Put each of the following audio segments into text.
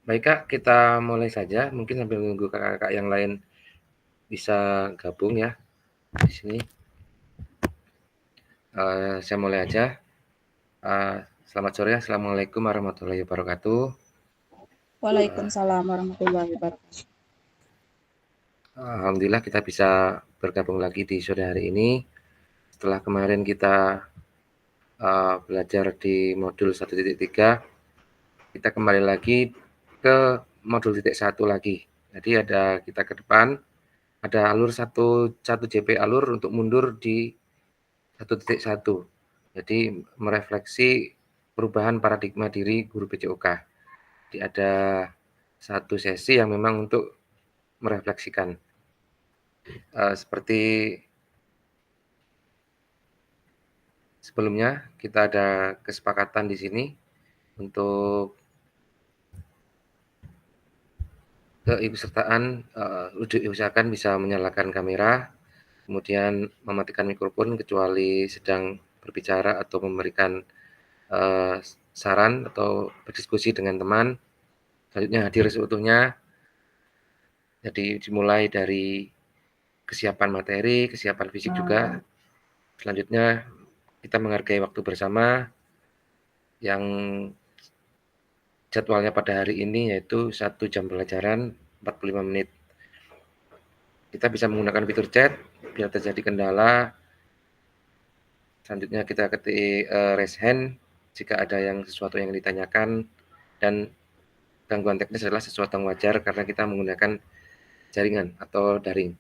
Baik Kak, kita mulai saja. Mungkin sambil menunggu kakak-kakak yang lain bisa gabung ya di sini. Saya mulai aja. Selamat sore, assalamualaikum warahmatullahi wabarakatuh. Waalaikumsalam warahmatullahi wabarakatuh. Alhamdulillah kita bisa bergabung lagi di sore hari ini. Setelah kemarin kita belajar di modul 1.3, kita kembali lagi ke modul 1 lagi. Jadi ada kita ke depan, ada alur 1 JP alur untuk mundur di 1.1. Jadi merefleksi perubahan paradigma diri guru PJOK. Jadi ada satu sesi yang memang untuk merefleksikan. Seperti sebelumnya, kita ada kesepakatan di sini untuk keikutsertaan, diusahakan bisa menyalakan kamera, kemudian mematikan mikrofon kecuali sedang berbicara atau memberikan saran atau berdiskusi dengan teman. Selanjutnya hadir seutuhnya. Jadi dimulai dari kesiapan materi, kesiapan fisik juga. Selanjutnya kita menghargai waktu bersama yang jadwalnya pada hari ini yaitu 1 jam pelajaran 45 menit. Kita bisa menggunakan fitur chat bila terjadi kendala. Selanjutnya kita ketik raise hand jika ada yang sesuatu yang ditanyakan, dan gangguan teknis adalah sesuatu yang wajar karena kita menggunakan jaringan atau daring.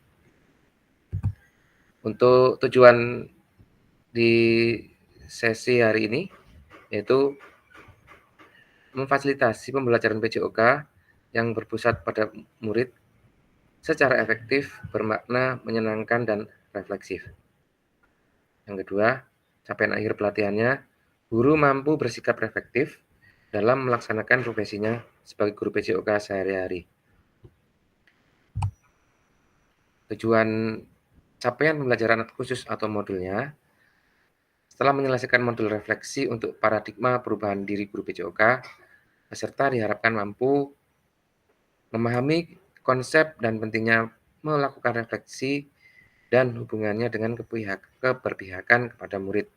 Untuk tujuan di sesi hari ini yaitu memfasilitasi pembelajaran PJOK yang berpusat pada murid secara efektif, bermakna, menyenangkan, dan refleksif. Yang kedua, capaian akhir pelatihannya, guru mampu bersikap reflektif dalam melaksanakan profesinya sebagai guru PJOK sehari-hari. Tujuan capaian pembelajaran khusus atau modulnya, setelah menyelesaikan modul refleksi untuk paradigma perubahan diri guru PJOK, peserta diharapkan mampu memahami konsep dan pentingnya melakukan refleksi dan hubungannya dengan keberpihakan kepada murid.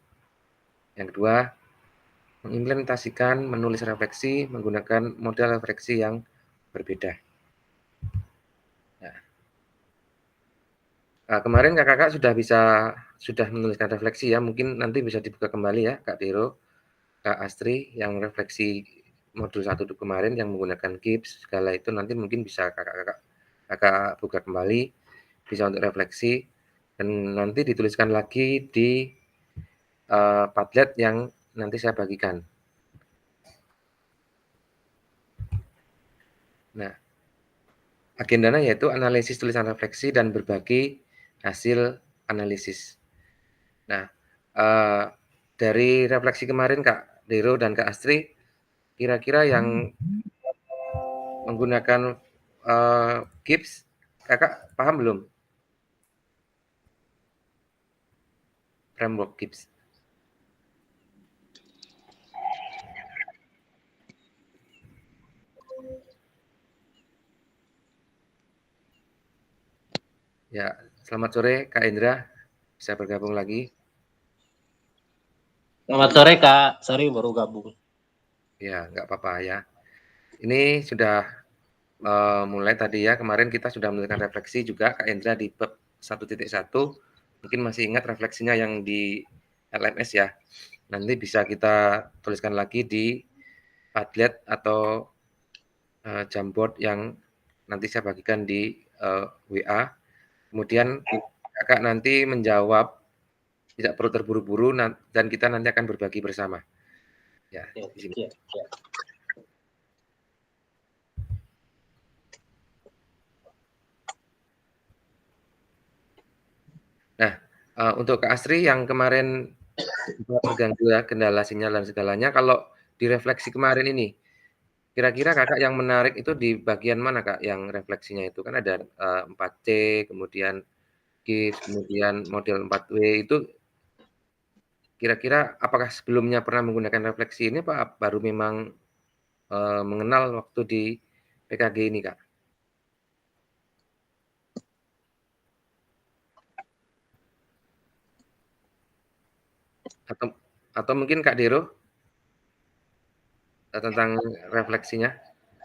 Yang kedua, mengimplementasikan menulis refleksi menggunakan model refleksi yang berbeda. Nah, kemarin kakak-kakak sudah menuliskan refleksi ya, mungkin nanti bisa dibuka kembali ya Kak Dero, Kak Astri, yang refleksi modul 1 kemarin yang menggunakan GIPS segala itu nanti mungkin bisa kakak buka kembali, bisa untuk refleksi, dan nanti dituliskan lagi di Padlet yang nanti saya bagikan. Nah, agendanya yaitu analisis tulisan refleksi dan berbagi hasil analisis. Nah, dari refleksi kemarin Kak Dero dan Kak Astri, kira-kira yang menggunakan GIPS, kakak paham belum? Framework GIPS. Ya, selamat sore Kak Indra, bisa bergabung lagi. Selamat sore Kak, sorry baru gabung. Ya, nggak apa-apa ya. Ini sudah mulai tadi ya, kemarin kita sudah melakukan refleksi juga Kak Indra di bab 1.1. Mungkin masih ingat refleksinya yang di LMS ya. Nanti bisa kita tuliskan lagi di Padlet atau Jamboard yang nanti saya bagikan di WA. Kemudian kakak nanti menjawab, tidak perlu terburu-buru, dan kita nanti akan berbagi bersama. Ya, di sini. Nah, untuk Kak Astri yang kemarin terganggu ya, kendala sinyal dan segalanya, kalau di refleksi kemarin ini, kira-kira kakak yang menarik itu di bagian mana Kak, yang refleksinya itu? Kan ada 4C, kemudian GIPS, kemudian model 4W itu, kira-kira apakah sebelumnya pernah menggunakan refleksi ini, apa baru memang mengenal waktu di PKG ini, Kak? Atau mungkin Kak Dero tentang refleksinya?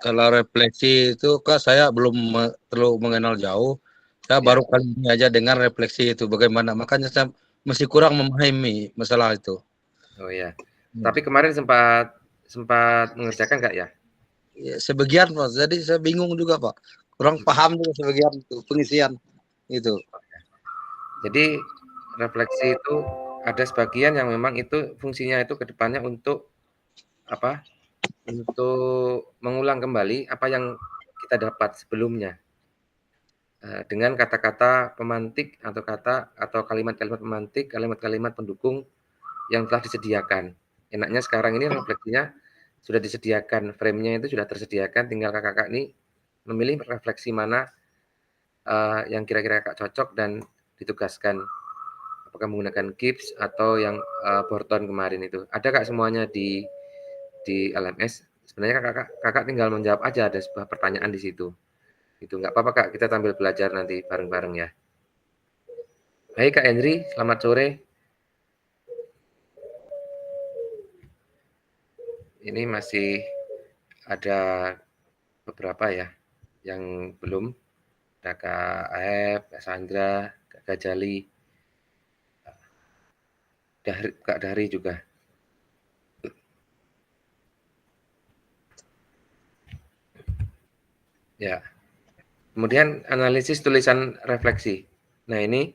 Kalau refleksi itu Kak, saya belum terlalu mengenal jauh. Saya Ya. baru kali ini aja dengar refleksi itu bagaimana. Makanya saya masih kurang memahami masalah itu. Oh ya. Tapi kemarin sempat mengerjakan nggak ya? Ya, sebagian Pak. Jadi saya bingung juga Pak. Kurang paham juga sebagian itu pengisian itu. Jadi refleksi itu ada sebagian yang memang itu fungsinya itu ke depannya untuk apa? Untuk mengulang kembali apa yang kita dapat sebelumnya. Dengan kata-kata pemantik atau kalimat-kalimat pemantik, kalimat-kalimat pendukung yang telah disediakan. Enaknya sekarang ini refleksinya sudah disediakan, frame-nya itu sudah tersediakan, tinggal Kakak ini memilih refleksi mana yang kira-kira Kakak cocok dan ditugaskan. Apakah menggunakan Gibbs atau yang Borton kemarin itu. Ada Kak semuanya di LMS. Sebenarnya Kakak tinggal menjawab aja, ada sebuah pertanyaan di situ. Itu nggak apa-apa Kak, kita sambil belajar nanti bareng-bareng ya. Hai Kak Henry, selamat sore. Ini masih ada beberapa ya yang belum. Ada Kak Aep, Kak Sandra, Kak Gajali, Kak Dari juga. Ya. Kemudian analisis tulisan refleksi. Nah ini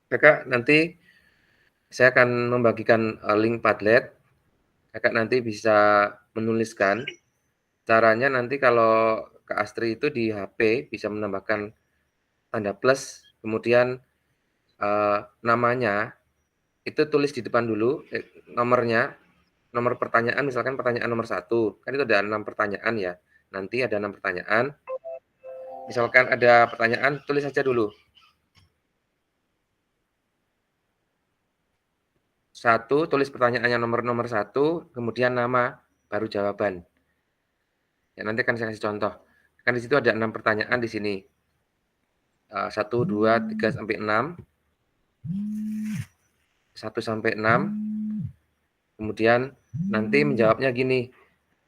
Kakak nanti saya akan membagikan link Padlet. Kakak nanti bisa menuliskan. Caranya nanti kalau Kak Astri itu di HP bisa menambahkan tanda plus, kemudian namanya itu tulis di depan dulu, nomornya, nomor pertanyaan, misalkan pertanyaan nomor 1, kan itu ada 6 pertanyaan ya. Nanti ada 6 pertanyaan. Misalkan ada pertanyaan, tulis saja dulu. 1, tulis pertanyaannya nomor 1, kemudian nama, baru jawaban. Ya, nanti akan saya kasih contoh. Kan di situ ada 6 pertanyaan di sini. 1, 2, 3 sampai 6. 1 sampai 6. Kemudian nanti menjawabnya gini.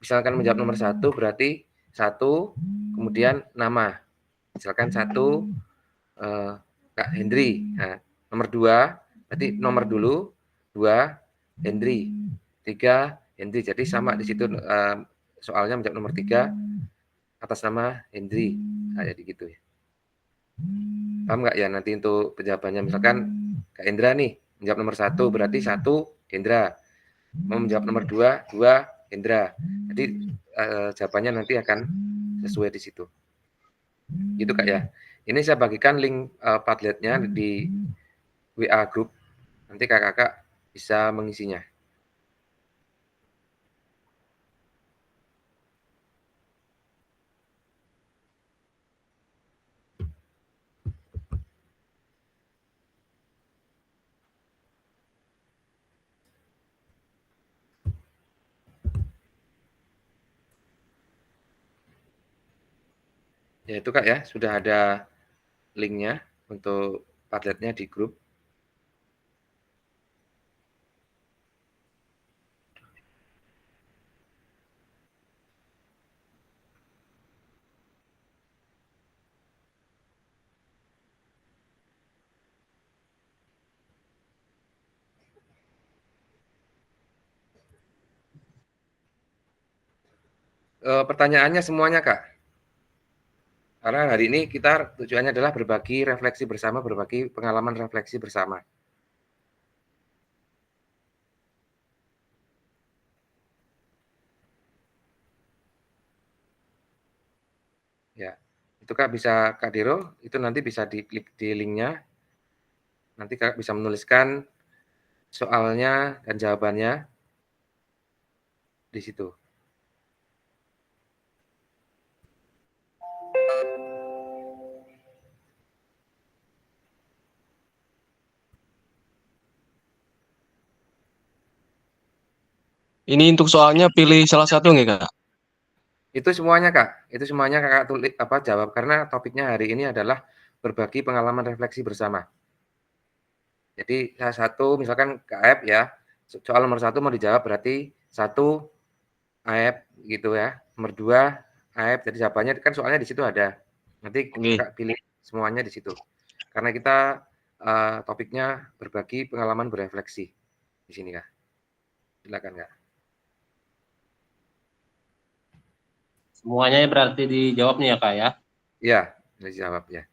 Misalkan menjawab nomor 1 berarti 1, kemudian nama. Misalkan 1 Kak Hendri. Nah, nomor 2 berarti nomor dulu, 2 Hendri, 3 Hendri. Jadi sama di situ soalnya menjawab nomor 3 atas nama Hendri. Kayak gitu ya. Paham nggak ya nanti untuk penjawabannya? Misalkan Kak Hendra nih menjawab nomor 1 berarti 1 Hendra. Mau menjawab nomor 2, 2 Hendra. Jadi jawabannya nanti akan sesuai di situ. Gitu Kak ya. Ini saya bagikan link Padletnya di WA group. Nanti kakak-kakak bisa mengisinya. Ya itu Kak ya, sudah ada linknya untuk Padletnya di grup. Pertanyaannya semuanya Kak. Karena hari ini kita tujuannya adalah berbagi refleksi bersama, berbagi pengalaman refleksi bersama. Ya, itu Kak bisa Kak Dero, itu nanti bisa diklik di linknya. Nanti Kak bisa menuliskan soalnya dan jawabannya di situ. Ini untuk soalnya pilih salah satu nggak, Kak? Itu semuanya, Kak. Itu semuanya Kakak jawab karena topiknya hari ini adalah berbagi pengalaman refleksi bersama. Jadi salah satu misalkan Kak Aep ya, soal nomor satu mau dijawab berarti satu Aep gitu ya, nomor 2 Aep, jadi jawabannya kan soalnya di situ ada. Nanti Oke. Kakak pilih semuanya di situ. Karena kita, topiknya berbagi pengalaman berefleksi di sini, Kak. Silakan, Kak. Semuanya berarti dijawabnya ya, Kak, ya? Iya, dijawab ya.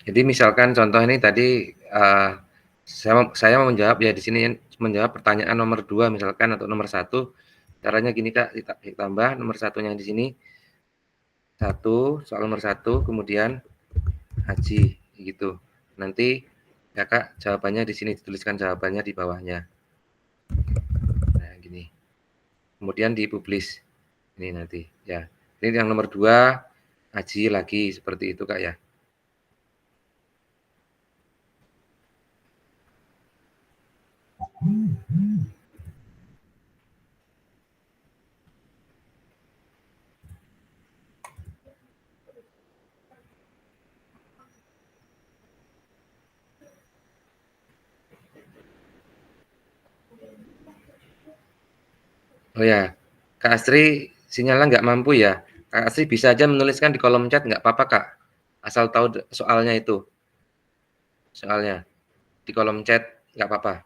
Jadi misalkan contoh ini tadi, saya mau menjawab ya di sini menjawab pertanyaan nomor 2 misalkan atau nomor satu caranya gini Kak, ditambah nomor satunya di sini, soal nomor satu kemudian haji, gitu. Nanti Kakak jawabannya di sini, dituliskan jawabannya di bawahnya. Nah gini, kemudian dipublish, ini nanti, ya. Ini yang nomor 2 haji lagi, seperti itu Kak ya. Oh ya, Kak Asri sinyalnya nggak mampu ya? Kak Asri bisa aja menuliskan di kolom chat nggak apa-apa Kak, asal tahu soalnya itu, soalnya. Di kolom chat nggak apa-apa.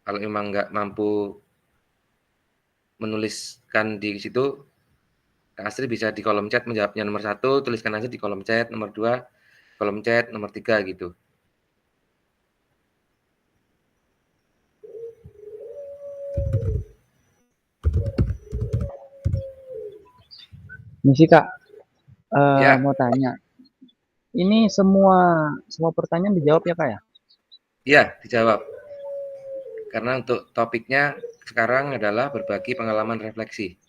Kalau memang nggak mampu menuliskan di situ, Kak Asri bisa di kolom chat menjawabnya nomor satu, tuliskan aja di kolom chat, nomor 2 kolom chat, nomor 3 gitu. Misi Kak, Ya, mau tanya. Ini semua pertanyaan dijawab ya Kak ya? iya dijawab. Karena untuk topiknya sekarang adalah berbagi pengalaman refleksi,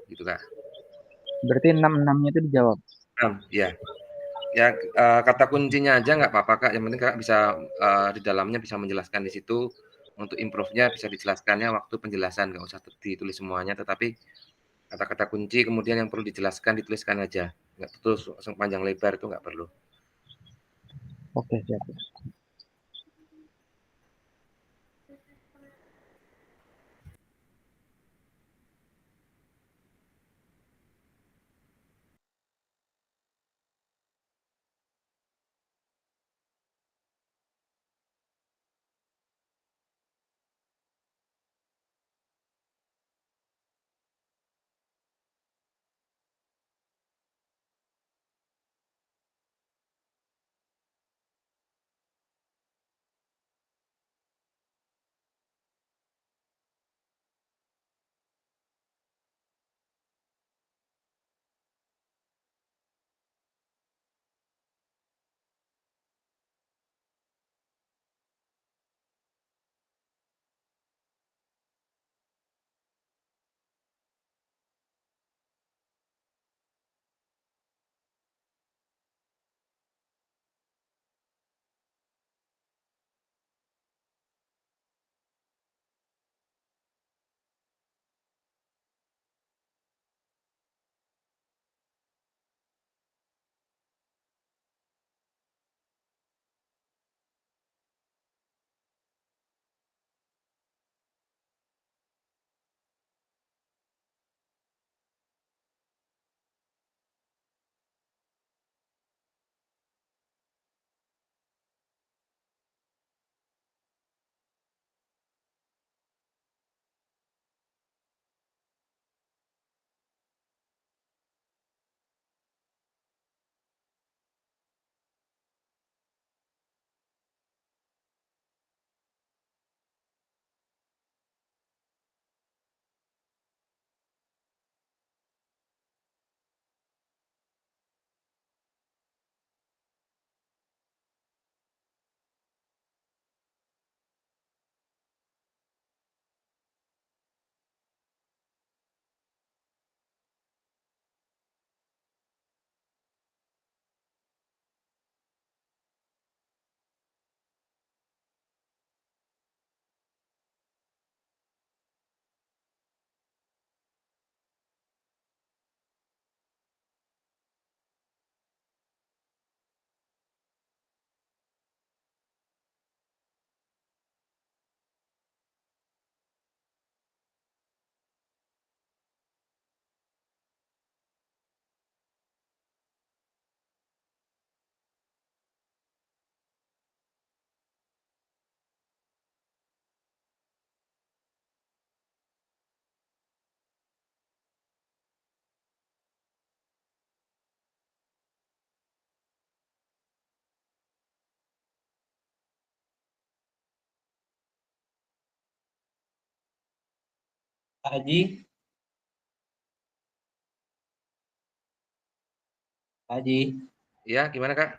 gitu Kak. Berarti enam-enamnya itu dijawab. Iya. Ya, kata kuncinya aja nggak apa-apa, Kak, yang penting Kakak bisa, di dalamnya bisa menjelaskan di situ, untuk improve-nya bisa dijelaskannya waktu penjelasan, nggak usah ditulis semuanya, tetapi kata-kata kunci kemudian yang perlu dijelaskan, dituliskan aja, nggak terus langsung panjang lebar itu nggak perlu. Oke, siap. Kak Haji, Kak Haji. Ya, gimana Kak?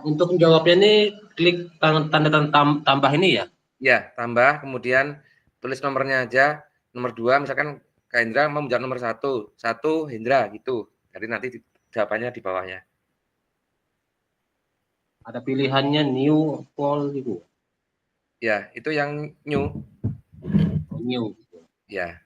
Untuk menjawabnya ini klik tanda tambah ini ya. Ya, tambah kemudian tulis nomornya aja. Nomor 2 misalkan Kak Hendra mau menjawab nomor 1, 1 Hendra gitu. Jadi nanti jawabannya di bawahnya. Ada pilihannya new poll gitu. Ya, itu yang new. Oh, new. Ya.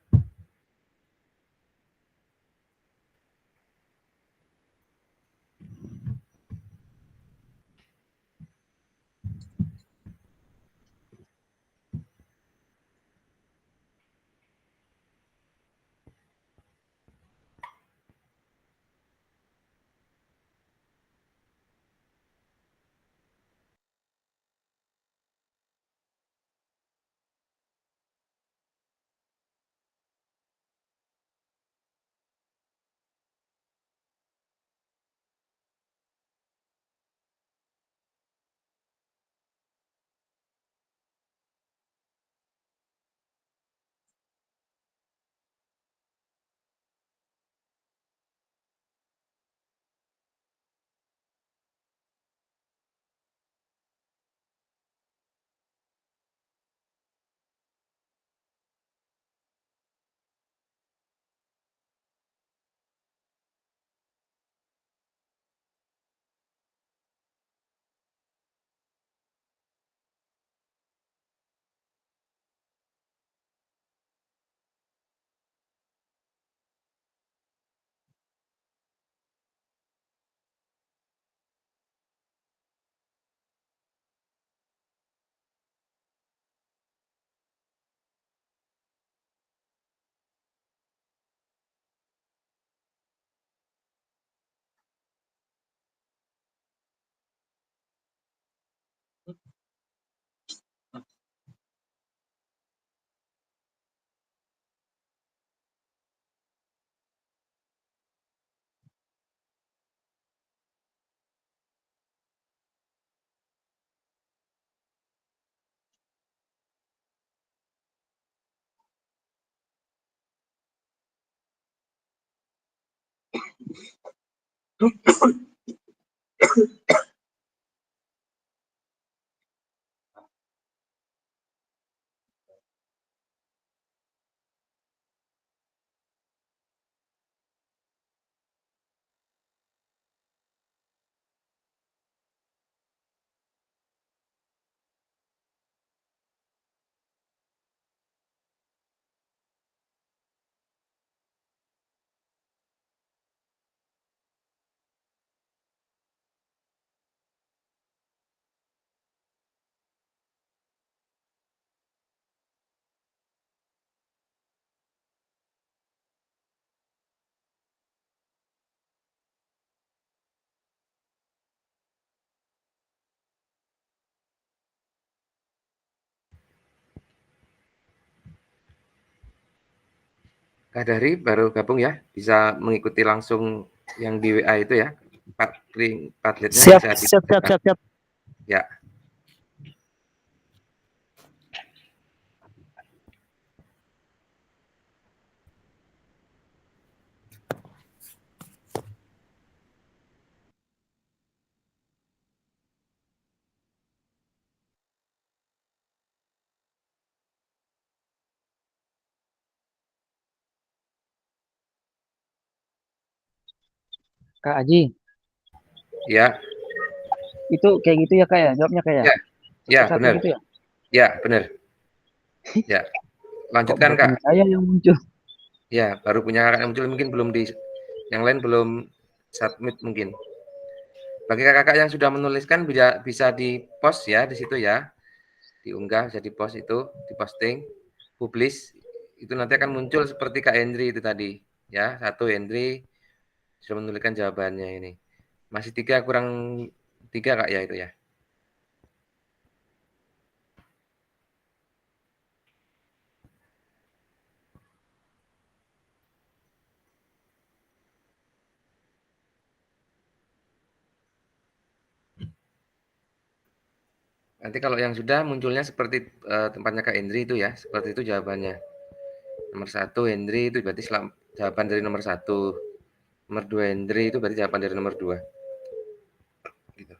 Kak Dari baru gabung ya, bisa mengikuti langsung yang di WA itu ya. Padletnya Siap, bisa siap, siap, siap, siap. ya. Kak Haji, Ya, itu kayak gitu ya Kak ya, jawabnya Kak ya? ya, ya Satu-satu benar. gitu ya? Ya, benar. Ya, Kok lanjutkan baru Kak. punya saya yang muncul? Ya, baru punya kakak yang muncul mungkin belum di yang lain belum submit mungkin. Bagi kakak-kakak yang sudah menuliskan bisa di-post ya di situ ya. Diunggah bisa di-post itu, diposting, publish. Itu nanti akan muncul seperti Kak Hendri itu tadi. Ya, satu Hendri sudah menuliskan jawabannya ini. Masih 3 kurang 3 Kak ya itu ya. Nanti kalau yang sudah munculnya seperti tempatnya Kak Hendri itu ya, seperti itu jawabannya. Nomor 1 Hendri itu berarti jawaban dari nomor 1. Nomor 2 Hendri itu berarti jawaban dari nomor 2. Gitu.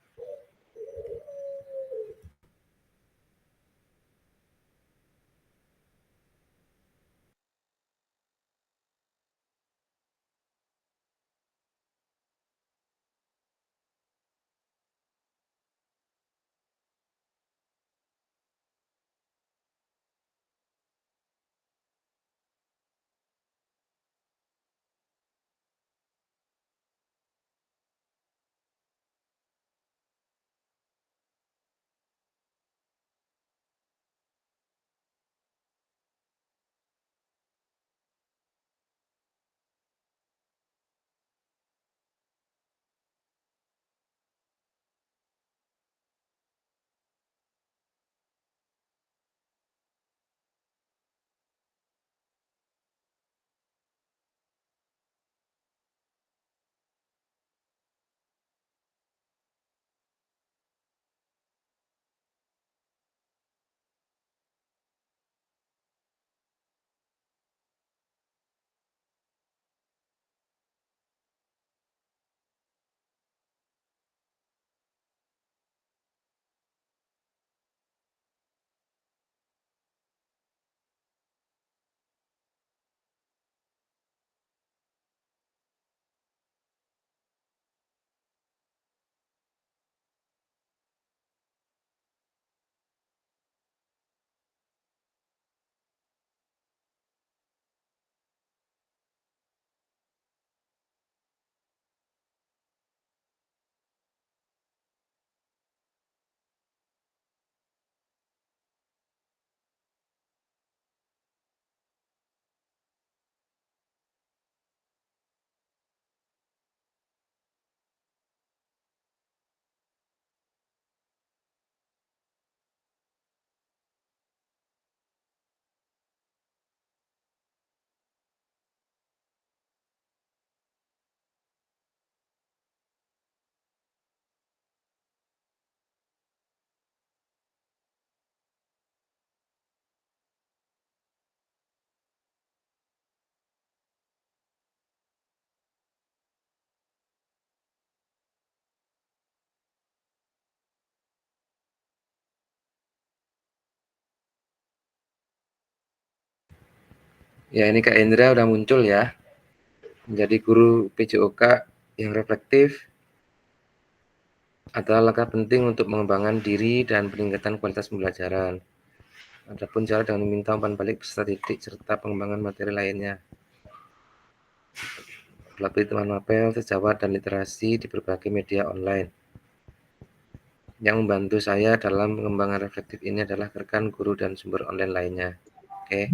Ya, ini Kak Hendra udah muncul ya. Menjadi guru PJOK yang reflektif adalah langkah penting untuk mengembangkan diri dan peningkatan kualitas pembelajaran. Adapun cara dengan meminta umpan balik beserta titik serta pengembangan materi lainnya. Melalui teman mapel, sejawat, dan literasi di berbagai media online. Yang membantu saya dalam pengembangan reflektif ini adalah rekan guru dan sumber online lainnya. Oke.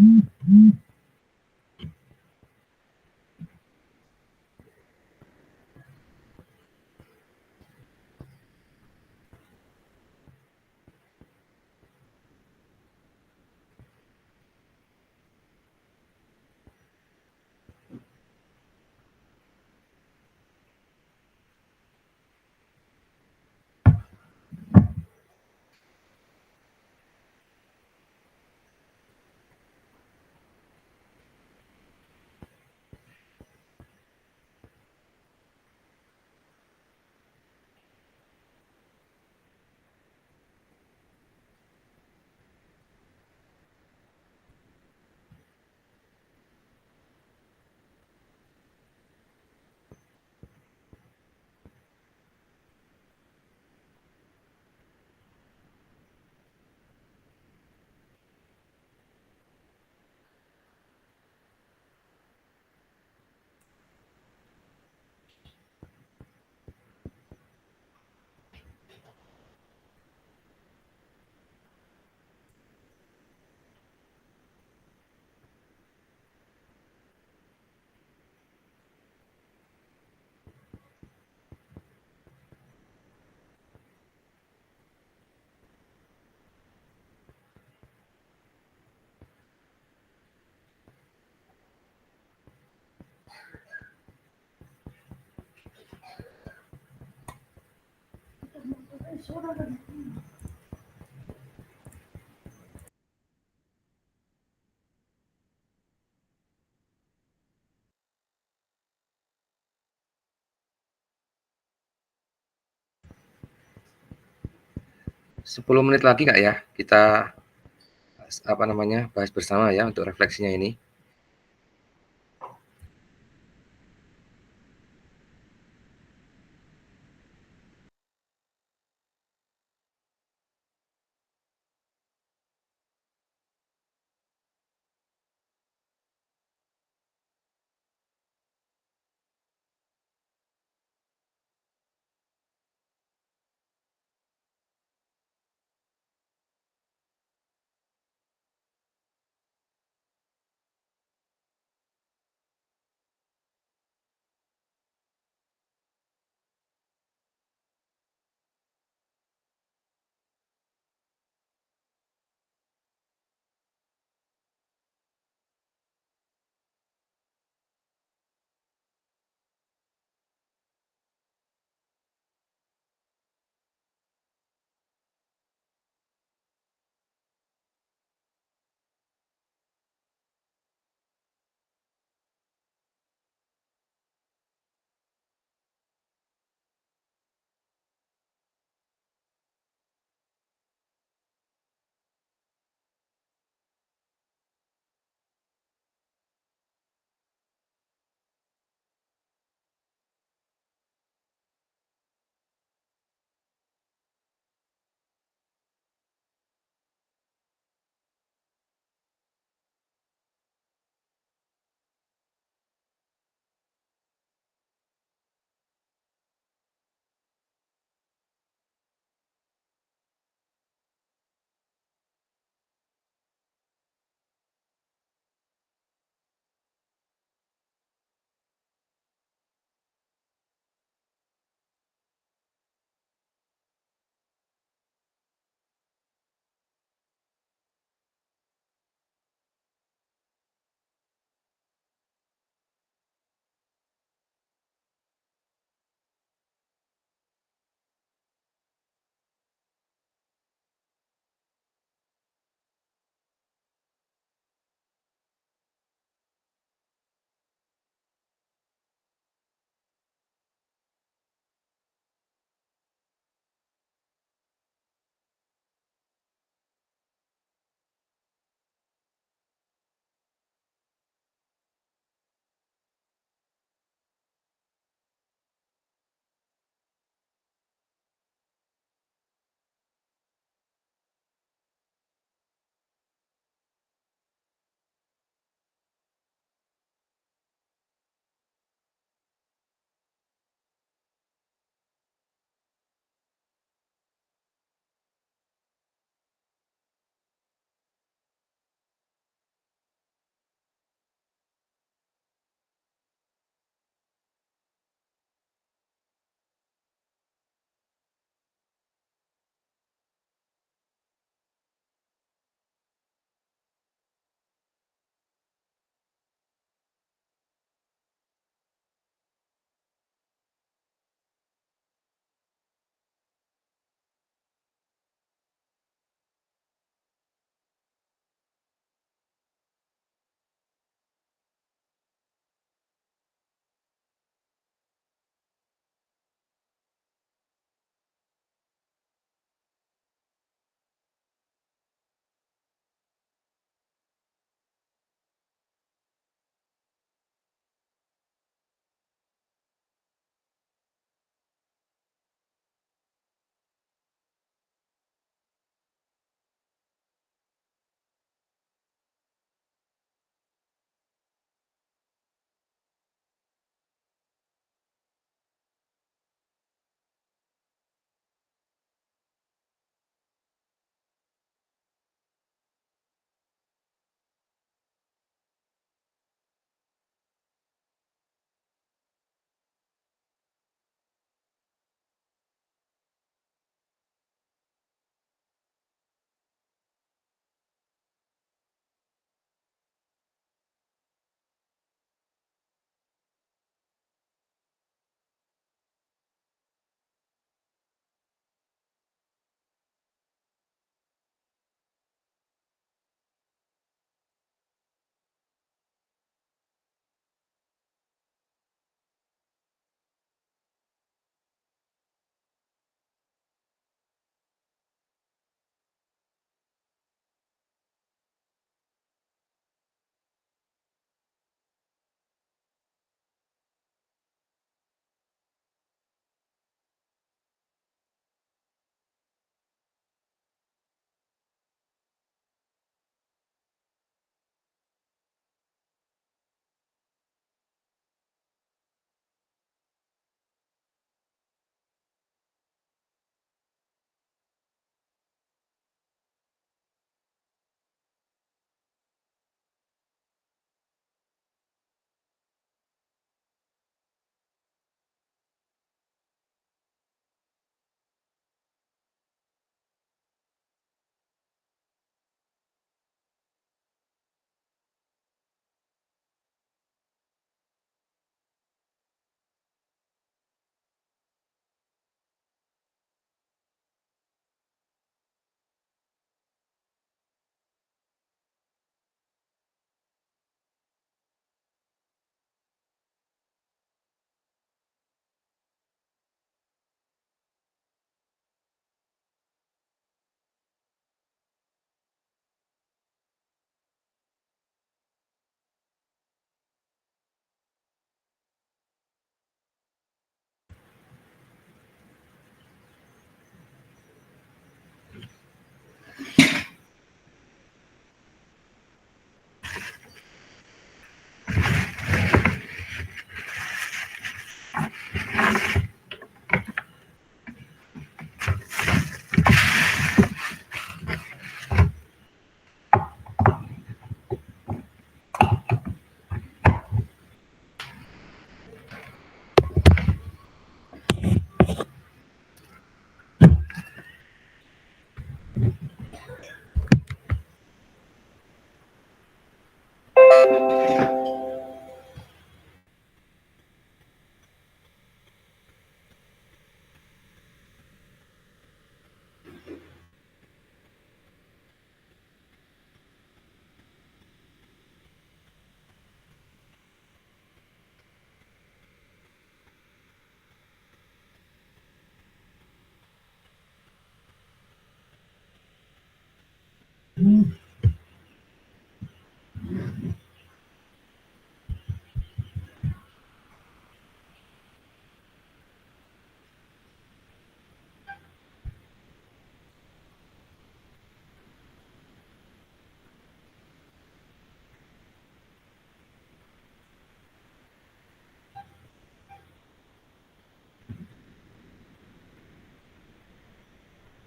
10 menit lagi Kak ya, kita bahas bersama ya untuk refleksinya ini.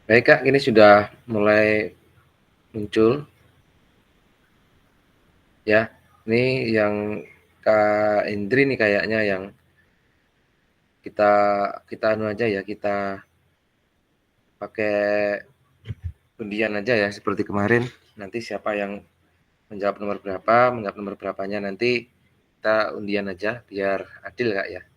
Baik Kak, ini sudah mulai muncul. Ya, ini yang Kak Indri nih kayaknya yang kita kita anu aja ya, kita pakai undian aja ya seperti kemarin. Nanti siapa yang menjawab nomor berapanya nanti kita undian aja biar adil Kak ya.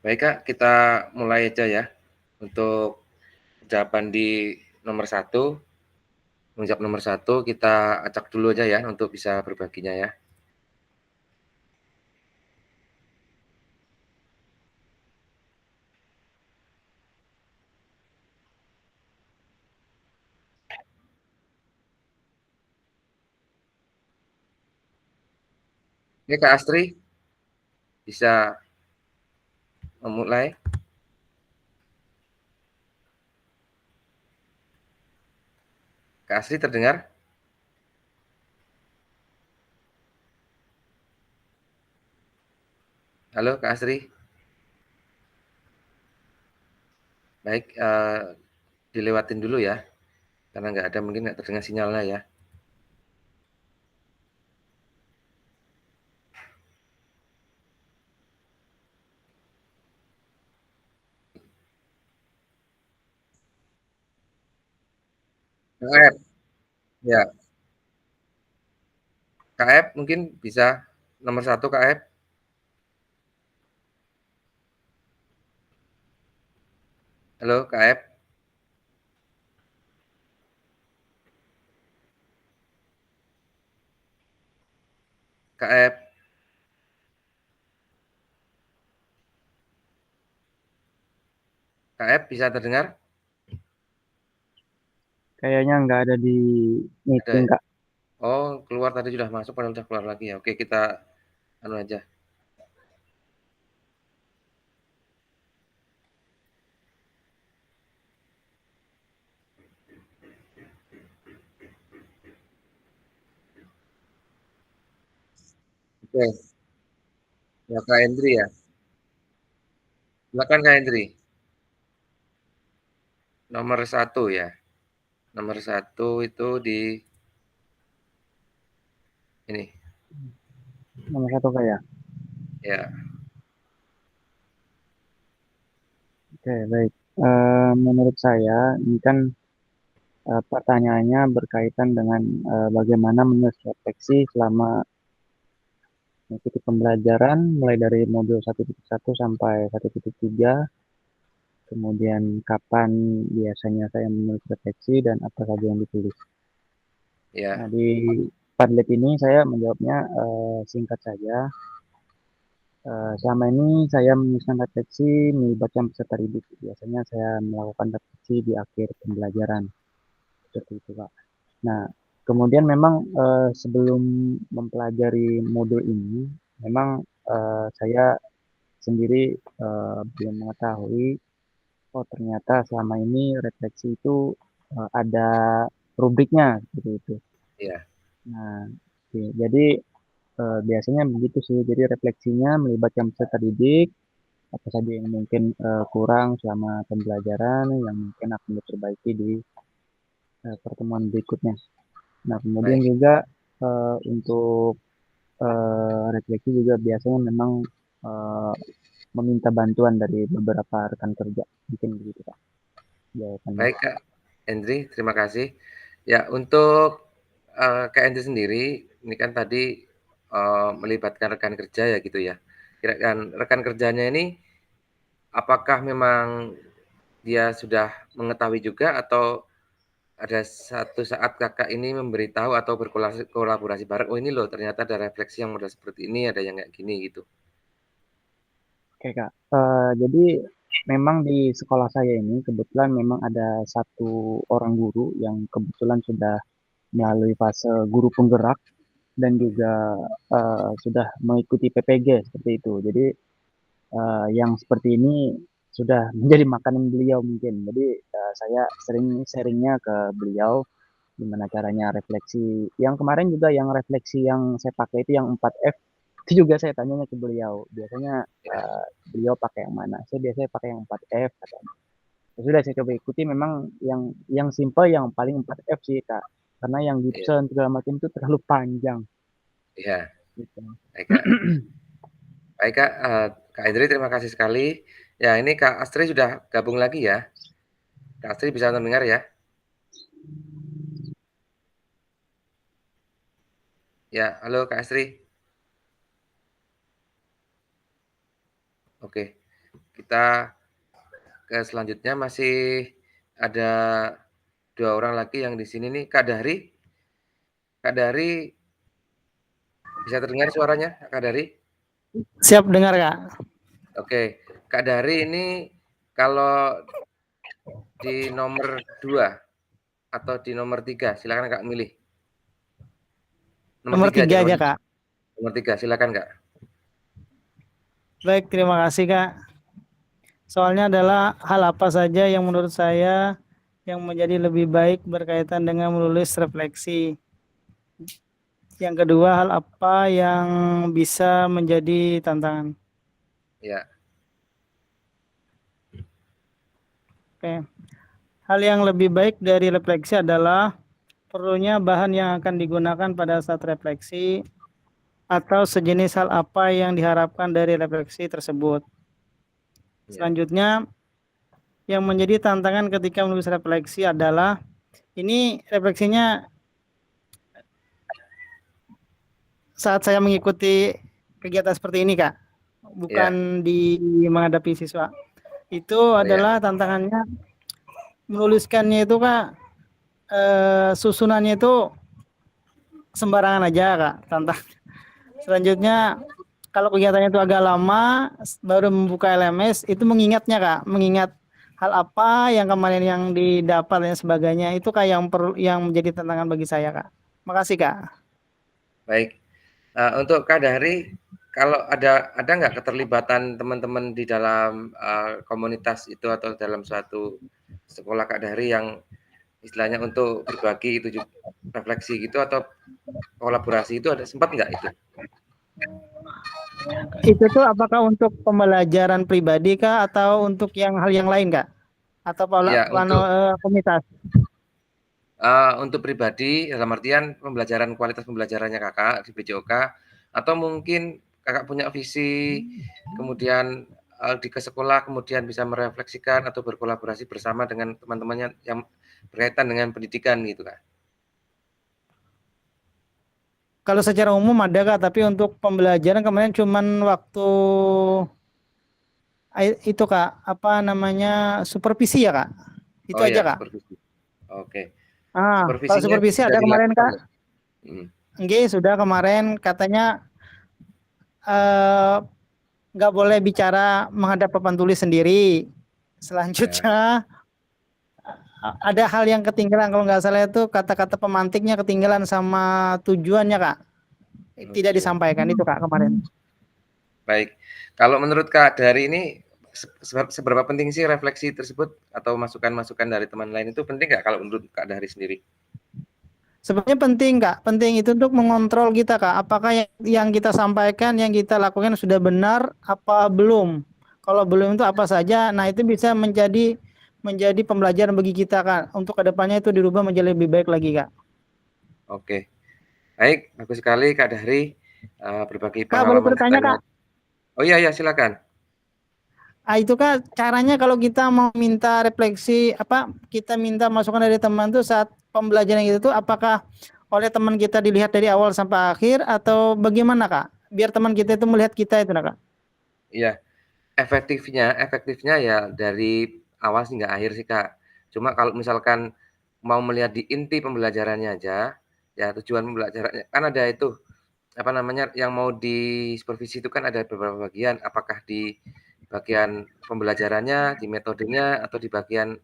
Baik Kak, kita mulai aja ya. Untuk jawaban di nomor satu, menjawab nomor satu kita acak dulu aja ya untuk bisa berbaginya ya. Ini Kak Astri bisa memulai. Kak Astri terdengar? Halo Kak Astri. Baik, dilewatin dulu ya, karena nggak ada mungkin nggak terdengar sinyalnya ya. KF, ya. KF mungkin bisa nomor satu KF. Halo KF. KF. KF bisa terdengar? kayaknya nggak ada di Ada meeting, ya? Kak. Oh, keluar tadi sudah masuk, padahal sudah keluar lagi ya. Oke, kita anu aja. Oke, ya Kak Hendri ya. Silakan Kak Hendri. Nomor 1 ya. Nomor 1 itu di ini. Nomor 1, Kak, ya. Ya, Oke, baik. Menurut saya, ini kan pertanyaannya berkaitan dengan bagaimana menulis refleksi selama mengikuti pembelajaran mulai dari modul 1.1 sampai 1.3, kemudian kapan biasanya saya menulis refleksi dan apa saja yang ditulis. Nah, ya, di Padlet ini saya menjawabnya singkat saja. Selama ini saya menuliskan refleksi melibatkan peserta didik. Biasanya saya melakukan refleksi di akhir pembelajaran. Seperti itu, Pak. Nah, kemudian memang sebelum mempelajari modul ini, memang saya sendiri belum mengetahui, oh ternyata selama ini refleksi itu ada rubriknya, seperti itu. ya, Nah, oke. Jadi biasanya begitu sih. Jadi refleksinya melibatkan peserta didik, apa saja yang mungkin kurang selama pembelajaran, yang mungkin akan diperbaiki di pertemuan berikutnya. Nah, kemudian baik, juga untuk refleksi juga biasanya memang eh, meminta bantuan dari beberapa rekan kerja. Mungkin begitu, Pak, jawabannya. baik Kak Hendri, terima kasih. Ya, untuk Kak Hendri sendiri, ini kan tadi melibatkan rekan kerja ya gitu ya. Kira-kira rekan kerjanya ini apakah memang dia sudah mengetahui juga atau ada satu saat Kakak ini memberitahu atau kolaborasi bareng, "Oh ini loh ternyata ada refleksi yang model seperti ini, ada yang kayak gini," gitu? Oke, Kak. Jadi memang di sekolah saya ini kebetulan memang ada satu orang guru yang kebetulan sudah melalui fase guru penggerak dan juga sudah mengikuti PPG seperti itu. Jadi yang seperti ini sudah menjadi makanan beliau mungkin. Jadi saya sering sharingnya ke beliau gimana caranya refleksi. Yang kemarin juga yang refleksi yang saya pakai itu yang 4F itu juga saya tanyanya ke beliau. Biasanya Ya, beliau pakai yang mana? Saya biasanya pakai yang 4F katanya. Ya sudah saya coba ikuti memang yang simple yang paling 4F sih, Kak. Karena yang iya, Gibson segala macam itu terlalu panjang iya, gitu. baik Kak. Baik Kak, Kak Hendri terima kasih sekali. Ya ini Kak Astri sudah gabung lagi ya. Kak Astri bisa mendengar ya? Ya, halo Kak Astri. Oke, kita ke selanjutnya masih ada 2 orang lagi yang di sini nih, Kak Dari bisa terdengar suaranya Kak Dari? Siap dengar, Kak. Oke, Kak Dari ini kalau di nomor 2 atau di nomor 3 silakan Kak milih. Nomor Nomor 3 aja, 3 aja, Kak. nomor 3 silakan Kak. Baik, terima kasih, Kak. Soalnya adalah hal apa saja yang menurut saya yang menjadi lebih baik berkaitan dengan menulis refleksi. Yang kedua, hal apa yang bisa menjadi tantangan. Ya, Oke. Hal yang lebih baik dari refleksi adalah perlunya bahan yang akan digunakan pada saat refleksi atau sejenis hal apa yang diharapkan dari refleksi tersebut. ya, Selanjutnya, yang menjadi tantangan ketika menulis refleksi adalah ini refleksinya saat saya mengikuti kegiatan seperti ini, Kak, ya, bukan di menghadapi siswa. Itu oh ya, adalah tantangannya menuliskannya itu, Kak, susunannya itu sembarangan aja, Kak. Selanjutnya kalau kegiatannya itu agak lama baru membuka LMS itu mengingatnya, Kak, mengingat hal apa yang kemarin yang didapat dan sebagainya itu Kak yang menjadi tantangan bagi saya Kak. Makasih Kak. Baik. Untuk Kak Dahri, kalau ada nggak keterlibatan teman-teman di dalam komunitas itu atau dalam suatu sekolah Kak Dahri yang istilahnya untuk berbagi itu juga refleksi gitu atau kolaborasi itu ada sempat nggak itu? Itu tuh apakah untuk pembelajaran pribadi Kak atau untuk hal yang lain Kak? Atau Ya, komunitas? untuk pribadi dalam artian kualitas pembelajarannya Kakak di BJOK atau mungkin Kakak punya visi kemudian di ke sekolah kemudian bisa merefleksikan atau berkolaborasi bersama dengan teman-temannya yang berkaitan dengan pendidikan gitu Kak. Kalau secara umum ada Kak, tapi untuk pembelajaran kemarin cuman waktu itu Kak, apa namanya supervisi ya Kak? Itu Oh aja ya, Kak. supervisi. Oke. Kalau Supervisinya supervisi sudah ada kemarin dilakukan Kak. ya? Hmm. Nggih, sudah kemarin katanya nggak boleh bicara menghadap papan tulis sendiri. Ya, Selanjutnya ada hal yang ketinggalan kalau nggak salah itu kata-kata pemantiknya ketinggalan sama tujuannya Kak. Tidak tujuan. disampaikan itu Kak kemarin. Baik. Kalau menurut Kak dari ini seberapa penting sih refleksi tersebut atau masukan-masukan dari teman lain itu penting nggak kalau menurut Kak Dari sendiri? Sebenarnya penting Kak, penting itu untuk mengontrol kita Kak, apakah yang kita sampaikan, yang kita lakukan sudah benar apa belum. Kalau belum itu apa saja, nah itu bisa menjadi pembelajaran bagi kita Kak, untuk kedepannya itu dirubah menjadi lebih baik lagi Kak. Oke, baik, bagus sekali Kak Dahri berbagi Kak boleh pengalaman bertanya Kakaknya. Kak? Oh iya, ya silakan. Itu Kak caranya kalau kita mau minta refleksi, kita minta masukan dari teman tuh saat pembelajaran itu apakah oleh teman kita dilihat dari awal sampai akhir atau bagaimana Kak? Biar teman kita itu melihat kita itu Kak. Iya, efektifnya ya dari awal hingga akhir sih Kak. Cuma kalau misalkan mau melihat di inti pembelajarannya aja, ya tujuan pembelajarannya kan ada itu apa namanya, yang mau disupervisi itu kan ada beberapa bagian, apakah di bagian pembelajarannya, di metodenya, atau di bagian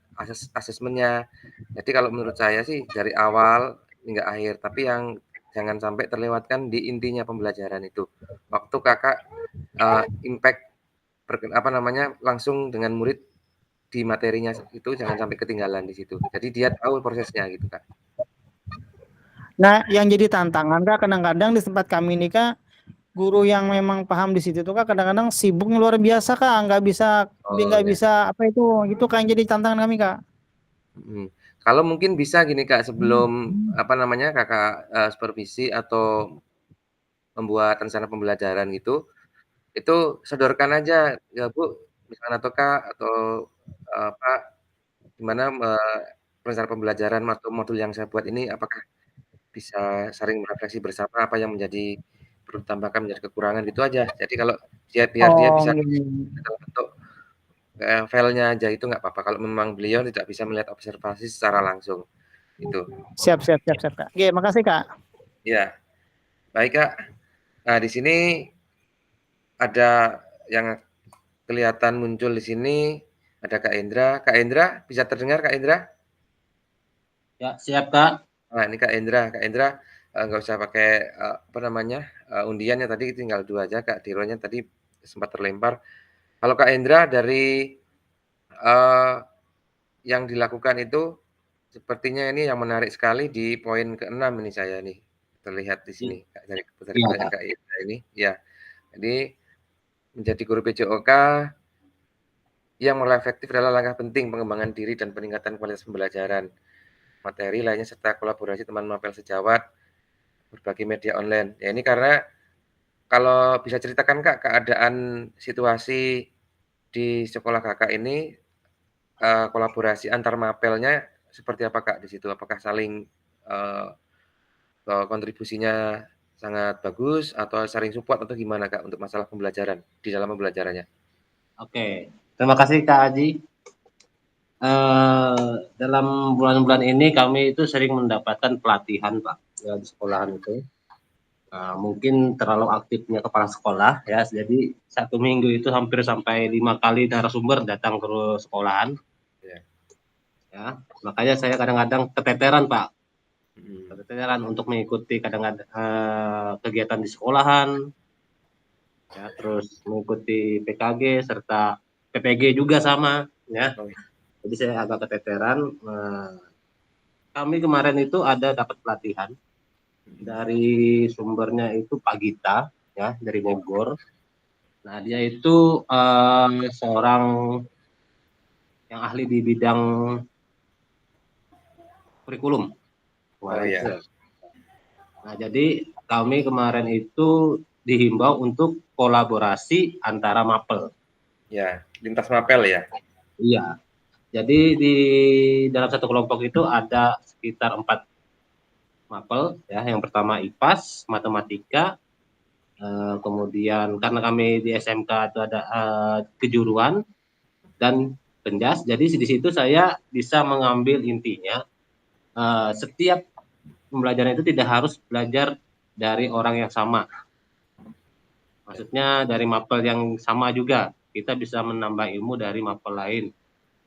asesmennya. Jadi kalau menurut saya sih dari awal hingga akhir, tapi yang jangan sampai terlewatkan di intinya pembelajaran itu. Waktu Kakak, impact apa namanya, langsung dengan murid di materinya itu jangan sampai ketinggalan di situ. Jadi dia tahu prosesnya gitu, Kak. Nah, yang jadi tantangan Kak kadang-kadang di tempat kami ini Kak, guru yang memang paham di situ tuh Kak kadang-kadang sibuknya luar biasa Kak, Oh, nggak ya. bisa itu Kak yang jadi tantangan kami Kak. Kalau mungkin bisa gini, Kak, sebelum, apa namanya, Kakak, supervisi atau membuat rencana pembelajaran gitu, itu sodorkan aja, ya Bu, misalkan atau Kak, atau, Pak, gimana, rencana pembelajaran atau modul yang saya buat ini apakah bisa saling merefleksi bersama apa yang perlu ditambahkan menjadi kekurangan gitu aja. Jadi kalau biar dia Oh, bisa gini. dalam bentuk, file-nya aja itu nggak apa-apa kalau memang beliau tidak bisa melihat observasi secara langsung, itu. Siap Kak. Oke, makasih Kak. Ya, baik Kak. Nah, di sini ada yang kelihatan muncul di sini, ada Kak Endra. Kak Endra, bisa terdengar Kak Endra? Ya, siap Kak. Nah, ini Kak Endra. Kak Endra, nggak usah pakai, apa namanya, undiannya tadi tinggal 2 aja, Kak. Tironya tadi sempat terlempar. Kalau Kak Endra dari, eee, yang dilakukan itu sepertinya ini yang menarik sekali di poin ke-6 ini saya nih, terlihat di sini, Kak, dari Iya pertanyaan Kak. Kak Endra ini. Ya, jadi menjadi guru PJOK yang mulai efektif adalah langkah penting pengembangan diri dan peningkatan kualitas pembelajaran. Materi lainnya serta kolaborasi teman mapel sejawat, berbagai media online. Ya ini karena kalau bisa ceritakan Kak, keadaan situasi di sekolah Kakak ini, kolaborasi antar mapelnya seperti apa Kak di situ? Apakah saling, eee, kontribusinya sangat bagus atau saling support atau gimana Kak untuk masalah pembelajaran, di dalam pembelajarannya? Oke. Terima kasih Kak Aji. Dalam bulan-bulan ini kami itu sering mendapatkan pelatihan Pak, ya di sekolahan itu. Mungkin terlalu aktifnya kepala sekolah ya, jadi 1 minggu itu hampir sampai 5 kali narasumber datang ke sekolahan. ya. Makanya saya kadang-kadang keteteran, Pak. Mhm. Keteteran untuk mengikuti kadang-kadang kegiatan di sekolahan, ya, terus mengikuti PKG serta PPG juga sama, ya. Oh, Jadi saya agak keteteran. Kami kemarin itu ada dapat pelatihan dari sumbernya itu Pak Gita, ya, dari ya. Bogor. Nah, dia itu seorang yang ahli di bidang kurikulum. Oh Itu ya, ya. Nah, jadi kami kemarin itu dihimbau untuk kolaborasi antara mapel. ya, lintas mapel ya. Iya. Jadi di dalam satu kelompok itu ada sekitar 4 mapel, ya. Yang pertama IPAS, matematika, kemudian karena kami di SMK itu ada kejuruan dan penjas. Jadi di situ saya bisa mengambil intinya setiap pembelajaran itu tidak harus belajar dari orang yang sama. Maksudnya dari mapel yang sama juga, kita bisa menambah ilmu dari mapel lain.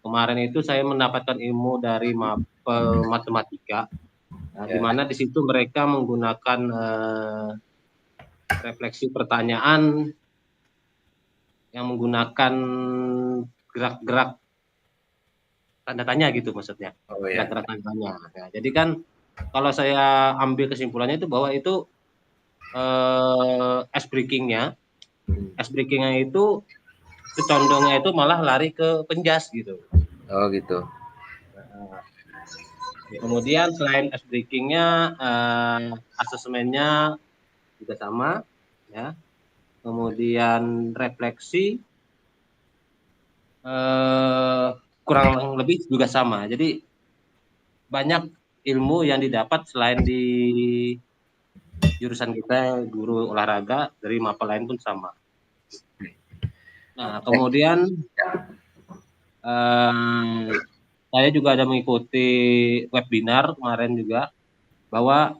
Kemarin itu saya mendapatkan ilmu dari mapel matematika, di mana di situ mereka menggunakan refleksi pertanyaan yang menggunakan gerak-gerak tanda tanya gitu maksudnya. Oh ya, Gerak-gerak tanda tanya. Ya, jadi kan kalau saya ambil kesimpulannya itu bahwa itu ice breakingnya itu condongnya itu malah lari ke penjas gitu. oh gitu. Kemudian selain ice breakingnya, asesmennya juga sama, ya. Kemudian refleksi kurang lebih juga sama. Jadi banyak ilmu yang didapat selain di jurusan kita guru olahraga, dari mapel lain pun sama. Nah, kemudian saya juga ada mengikuti webinar kemarin juga bahwa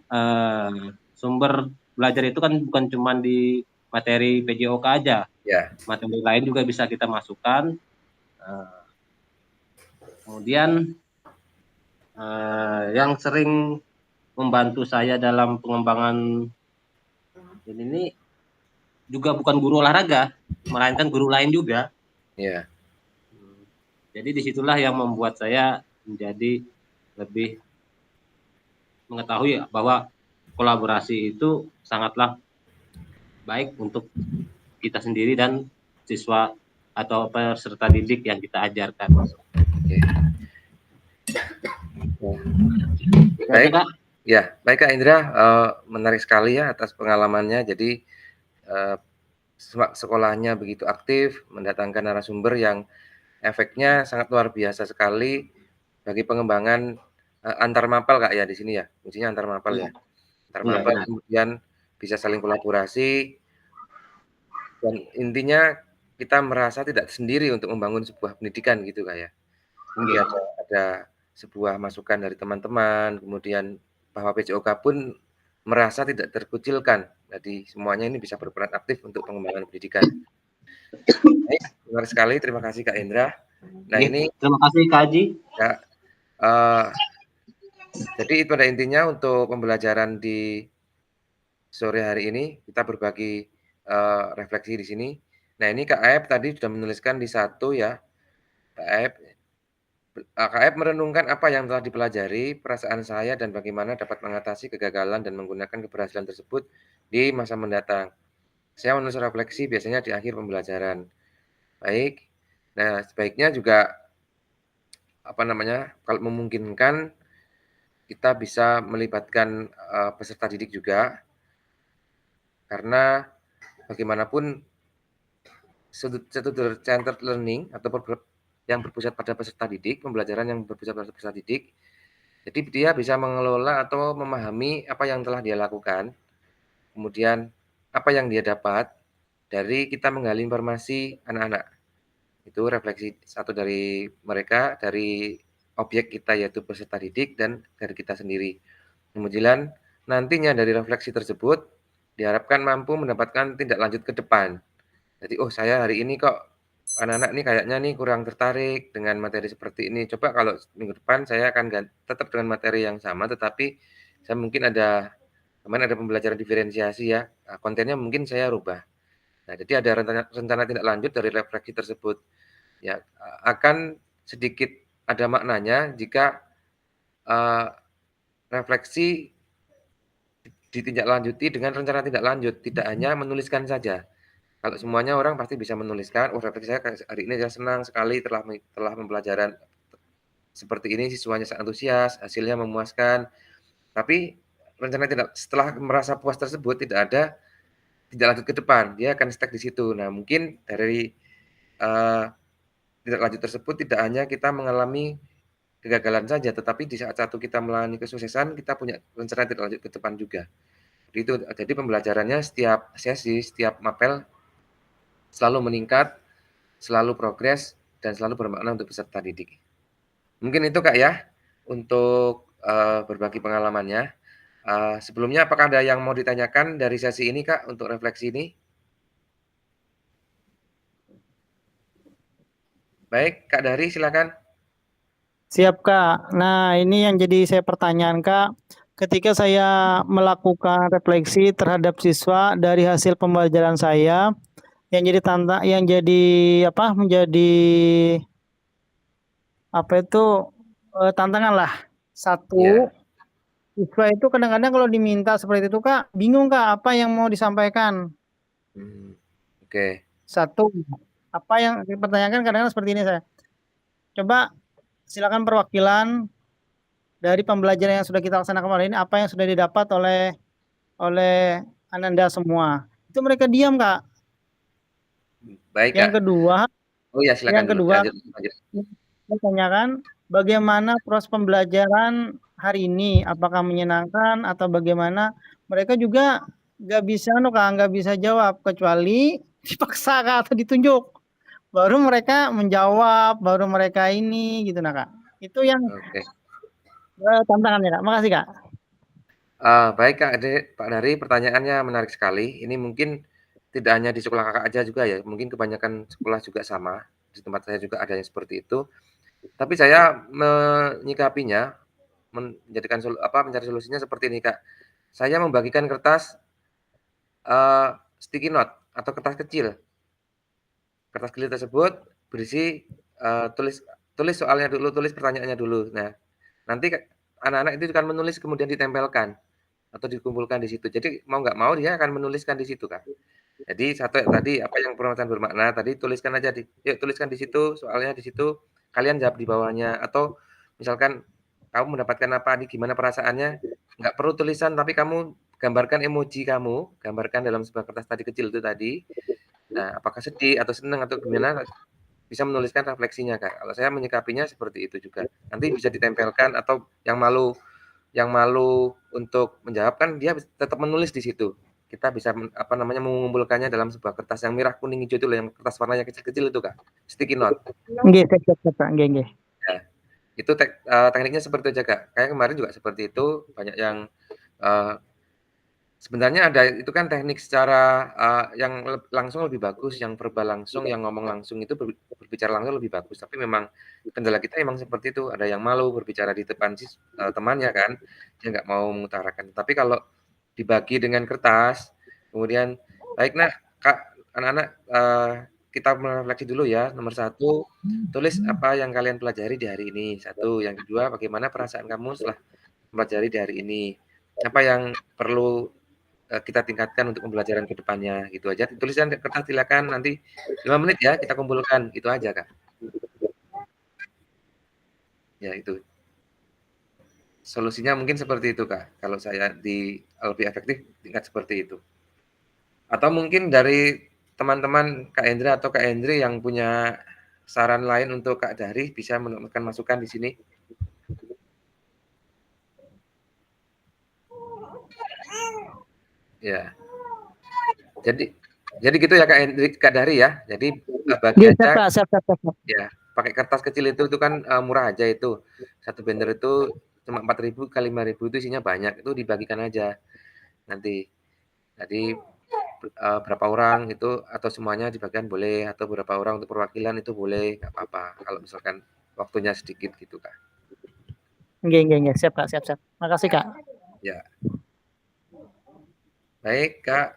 sumber belajar itu kan bukan cuma di materi PJOK aja, Ya, materi lain juga bisa kita masukkan. Kemudian yang sering membantu saya dalam pengembangan ini juga bukan guru olahraga, melainkan guru lain juga. ya. Jadi disitulah yang membuat saya menjadi lebih mengetahui bahwa kolaborasi itu sangatlah baik untuk kita sendiri dan siswa atau peserta didik yang kita ajarkan. Oke. Baik, ya, baik Kak Indra, menarik sekali ya atas pengalamannya. Jadi sekolahnya begitu aktif, mendatangkan narasumber yang efeknya sangat luar biasa sekali bagi pengembangan antar mapel Kak ya di sini ya, kuncinya antar mapel ya. Antar mapel kemudian bisa saling kolaborasi dan intinya kita merasa tidak sendiri untuk membangun sebuah pendidikan gitu Kak ya. Jadi ada sebuah masukan dari teman-teman, kemudian bahwa PJOK pun merasa tidak terkucilkan. Jadi semuanya ini bisa berperan aktif untuk pengembangan pendidikan. Baik, benar sekali. Terima kasih Kak Indra. Nah ini terima kasih Kak Haji. Ya, jadi pada intinya untuk pembelajaran di sore hari ini kita berbagi refleksi di sini. Nah ini Kak Aep tadi sudah menuliskan di 1 ya. Kak Aep merenungkan apa yang telah dipelajari, perasaan saya dan bagaimana dapat mengatasi kegagalan dan menggunakan keberhasilan tersebut di masa mendatang. Saya menulis refleksi biasanya di akhir pembelajaran. Baik. Nah, sebaiknya juga kalau memungkinkan kita bisa melibatkan peserta didik juga. Karena bagaimanapun student-centered learning atau yang berpusat pada peserta didik, pembelajaran yang berpusat pada peserta didik, jadi dia bisa mengelola atau memahami apa yang telah dia lakukan, kemudian apa yang dia dapat dari kita menggali informasi anak-anak. Itu refleksi satu dari mereka, dari objek kita yaitu peserta didik dan dari kita sendiri. Kemudian nantinya dari refleksi tersebut diharapkan mampu mendapatkan tindak lanjut ke depan. Jadi, oh saya hari ini kok anak-anak nih kayaknya nih kurang tertarik dengan materi seperti ini. Coba kalau minggu depan saya akan tetap dengan materi yang sama, tetapi saya mungkin kemarin ada pembelajaran diferensiasi ya, kontennya mungkin saya rubah. Nah, jadi ada rencana tindak lanjut dari refleksi tersebut. Ya, akan sedikit ada maknanya jika refleksi ditindaklanjuti dengan rencana tindak lanjut, tidak hanya menuliskan saja. Kalau semuanya orang pasti bisa menuliskan, oh refleksi saya hari ini saya senang sekali telah pembelajaran seperti ini, siswanya sangat antusias, hasilnya memuaskan. Tapi rencana setelah merasa puas tersebut tidak lanjut ke depan, dia akan stuck di situ. Nah, mungkin dari tindak lanjut tersebut tidak hanya kita mengalami kegagalan saja, tetapi di saat satu kita mengalami kesuksesan, kita punya rencana tindak lanjut ke depan juga. Jadi pembelajarannya setiap sesi, setiap mapel selalu meningkat, selalu progres, dan selalu bermakna untuk peserta didik. Mungkin itu Kak ya, untuk berbagi pengalamannya. Sebelumnya apakah ada yang mau ditanyakan dari sesi ini Kak, untuk refleksi ini? Baik, Kak Dari silakan. Siap Kak. Nah ini yang jadi saya pertanyaan Kak. Ketika saya melakukan refleksi terhadap siswa dari hasil pembelajaran saya, menjadi tantangan lah. Satu, siswa itu kadang-kadang kalau diminta seperti itu Kak, bingung Kak apa yang mau disampaikan. Oke. Satu, apa yang dipertanyakan kadang-kadang seperti ini saya. Coba silakan perwakilan dari pembelajaran yang sudah kita laksanakan kemarin ini, apa yang sudah didapat oleh Ananda semua. Itu mereka diam Kak. Baik Yang Kak. kedua, Oh ya silakan. Lanjut. saya tanyakan bagaimana proses pembelajaran hari ini, apakah menyenangkan atau bagaimana? Mereka juga nggak bisa jawab kecuali dipaksa Kak atau ditunjuk. Baru mereka menjawab, baru mereka ini gitu Kak. Itu yang tantangannya Kak. Makasih Kak. Baik Pak Dari, pertanyaannya menarik sekali. Ini mungkin tidak hanya di sekolah Kakak aja juga ya, mungkin kebanyakan sekolah juga sama. Di tempat saya juga ada yang seperti itu. Tapi saya menyikapinya, mencari solusinya seperti ini Kak. Saya membagikan kertas sticky note atau kertas kecil. Kertas kecil tersebut berisi tulis soalnya dulu, tulis pertanyaannya dulu. Nah, nanti anak-anak itu akan menulis kemudian ditempelkan atau dikumpulkan di situ. Jadi mau nggak mau dia akan menuliskan di situ, Kak. Jadi tadi apa yang permasalahan bermakna tadi tuliskan aja yuk tuliskan di situ, soalnya di situ, kalian jawab di bawahnya atau misalkan kamu mendapatkan apa nih, gimana perasaannya, nggak perlu tulisan tapi kamu gambarkan emoji kamu, gambarkan dalam sebuah kertas tadi kecil itu tadi. Nah, apakah sedih atau senang atau gimana, bisa menuliskan refleksinya, Kak. Kalau saya menyikapinya seperti itu juga. Nanti bisa ditempelkan atau yang malu untuk menjawab kan dia tetap menulis di situ. Kita bisa mengumpulkannya dalam sebuah kertas yang merah, kuning, hijau itu loh, yang kertas warnanya kecil-kecil itu, Kak. Sticky note. Nggih, Kak. Nggih. Ya, itu tekniknya seperti itu aja, Kak. Kayak kemarin juga seperti itu, banyak yang sebenarnya ada itu kan teknik secara yang langsung lebih bagus, yang verbal langsung, yang ngomong langsung itu berbicara langsung lebih bagus. Tapi memang kendala kita memang seperti itu. Ada yang malu berbicara di depan temannya kan, dia nggak mau mengutarakan. Tapi kalau dibagi dengan kertas, kemudian baik nah Kak, anak-anak kita merefleksi dulu ya. Nomor 1, tulis apa yang kalian pelajari di hari ini. 1, yang kedua bagaimana perasaan kamu setelah mempelajari di hari ini. Apa yang perlu kita tingkatkan untuk pembelajaran ke depannya, gitu aja. Tulisan di kertas silakan, nanti 5 menit ya kita kumpulkan, itu aja, Kak. Ya itu. Solusinya mungkin seperti itu, Kak. Kalau saya lebih efektif tingkat seperti itu. Atau mungkin dari teman-teman Kak Hendra atau Kak Hendri yang punya saran lain untuk Kak Dari bisa menambahkan masukan di sini. Ya. Jadi gitu ya Kak Dari ya. Jadi bagi aja. Siap. Ya, pakai kertas kecil itu kan murah aja itu. Satu banner itu cuma 4.000 kali 5.000 itu isinya banyak. Itu dibagikan aja. Nanti. Jadi berapa orang itu, atau semuanya dibagikan boleh, atau berapa orang untuk perwakilan itu boleh, nggak apa-apa kalau misalkan waktunya sedikit gitu, Kak. Nggih. Siap, Kak. Siap. Makasih, Kak. Ya. Baik, Kak.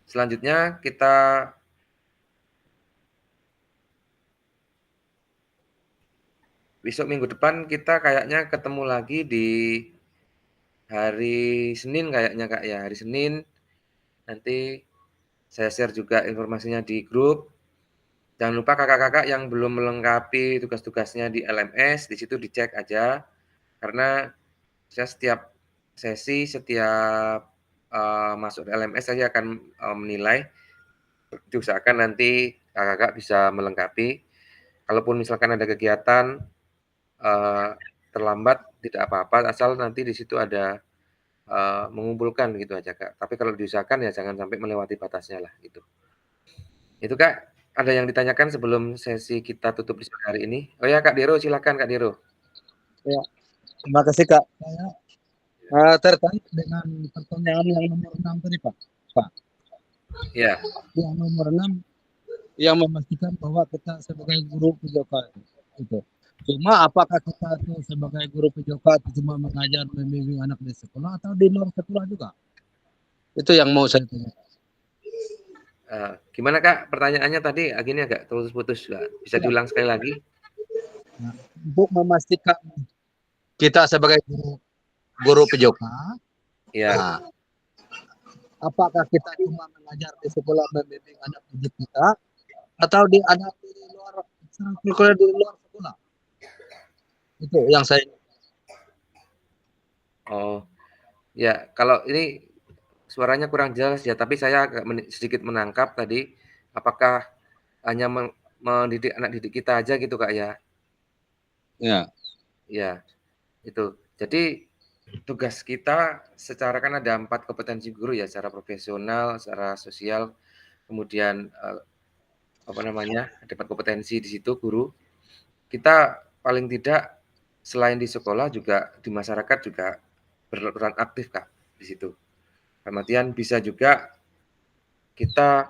Selanjutnya kita besok minggu depan kita kayaknya ketemu lagi di hari Senin kayaknya, Kak, ya. Hari Senin nanti saya share juga informasinya di grup. Jangan lupa kakak-kakak yang belum melengkapi tugas-tugasnya di LMS, di situ dicek aja. Karena saya setiap sesi, setiap masuk LMS saya akan menilai. Diusahakan nanti kakak-kakak bisa melengkapi. Kalaupun misalkan ada kegiatan terlambat tidak apa-apa, asal nanti di situ ada mengumpulkan gitu aja, Kak. Tapi kalau diusahakan ya jangan sampai melewati batasnya lah gitu. Itu, Kak, ada yang ditanyakan sebelum sesi kita tutup di sore hari ini? Oh ya, Kak Dero, silakan Kak Dero. Ya, terima kasih Kak. Saya tertarik dengan pertanyaan yang nomor 6 tadi Pak. Ya. Yang nomor 6 yang memastikan bahwa kita sebagai guru PJOK itu. Cuma apakah kita itu sebagai guru PJOK itu cuma mengajar membimbing anak di sekolah atau di luar sekolah juga? Itu yang mau saya tanya. Gimana Kak pertanyaannya tadi gini agak putus-putus, bisa diulang sekali lagi? Nah, untuk memastikan kita sebagai guru PJOK, ya. Nah, apakah kita cuma mengajar di sekolah membimbing anak didik kita atau di luar sekolah di luar sekolah? Itu yang saya. Oh, ya kalau ini suaranya kurang jelas ya, tapi saya agak sedikit menangkap tadi, apakah hanya mendidik anak didik kita aja gitu Kak ya? Ya. Ya, itu. Jadi tugas kita secara kan ada 4 kompetensi guru ya, secara profesional, secara sosial, kemudian ada 4 kompetensi di situ guru. Kita paling tidak selain di sekolah juga di masyarakat juga berperan aktif Kak di situ. Kemudian bisa juga kita